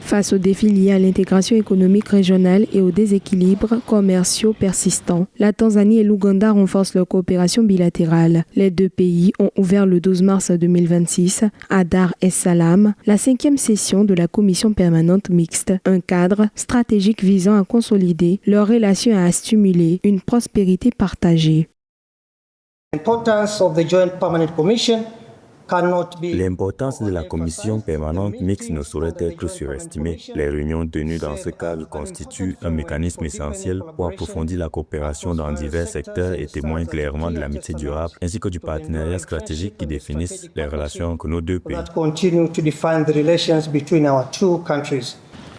Face aux défis liés à l'intégration économique régionale et aux déséquilibres commerciaux persistants, la Tanzanie et l'Ouganda renforcent leur coopération bilatérale. Les deux pays ont ouvert le 12 mars 2026 à Dar es Salaam la 5e session de la Commission permanente mixte, un cadre stratégique visant à consolider leurs relations et à stimuler une prospérité partagée. L'importance de la commission permanente mixte ne saurait être surestimée. Les réunions tenues dans ce cadre constituent un mécanisme essentiel pour approfondir la coopération dans divers secteurs et témoignent clairement de l'amitié durable ainsi que du partenariat stratégique qui définissent les relations entre nos deux pays.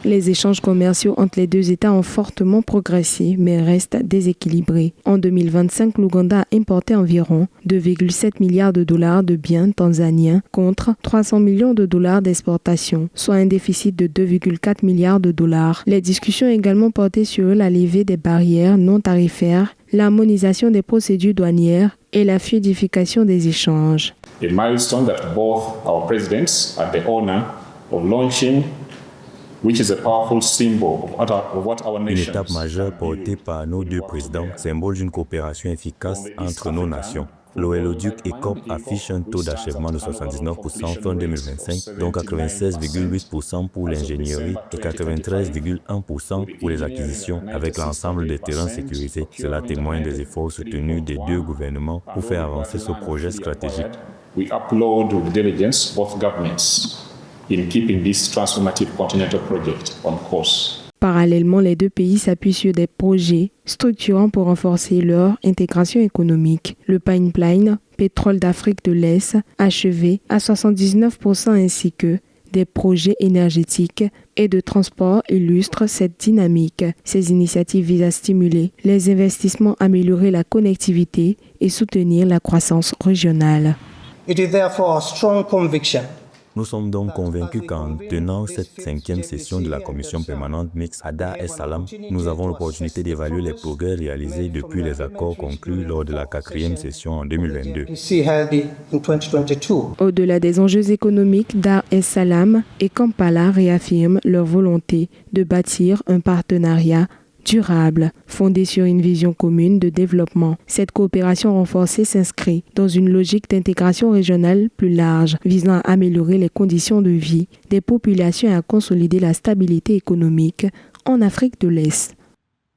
Les échanges commerciaux entre les deux États ont fortement progressé, mais restent déséquilibrés. En 2025, l'Ouganda a importé environ 2,7 milliards de dollars de biens tanzaniens contre 300 millions de dollars d'exportation, soit un déficit de 2,4 milliards de dollars. Les discussions ont également porté sur la levée des barrières non tarifaires, l'harmonisation des procédures douanières et la fluidification des échanges. A milestone that both our presidents had the honor of launching, which is a powerful symbol of what our nation. Une étape majeure portée par nos deux présidents, symbole d'une coopération efficace entre nos nations. L'OLODUC et COP affichent un taux d'achèvement de 79% fin 2025, dont 96,8% pour l'ingénierie et 93,1% pour les acquisitions, avec l'ensemble des terrains sécurisés. Cela témoigne des efforts soutenus des deux gouvernements pour faire avancer ce projet stratégique. We applaud with diligence both governments in keeping this transformative continental project on course. Parallèlement, les deux pays s'appuient sur des projets structurants pour renforcer leur intégration économique. Le pipeline pétrole d'Afrique de l'Est, achevé à 79%, ainsi que des projets énergétiques et de transport illustrent cette dynamique. Ces initiatives visent à stimuler les investissements, améliorer la connectivité et soutenir la croissance régionale. It is therefore a strong conviction. Nous sommes donc convaincus qu'en tenant cette 5e session de la commission permanente mixte à Dar es Salaam, nous avons l'opportunité d'évaluer les progrès réalisés depuis les accords conclus lors de la 4e session en 2022. Au-delà des enjeux économiques, Dar es Salaam et Kampala réaffirment leur volonté de bâtir un partenariat durable, fondée sur une vision commune de développement. Cette coopération renforcée s'inscrit dans une logique d'intégration régionale plus large, visant à améliorer les conditions de vie des populations et à consolider la stabilité économique en Afrique de l'Est.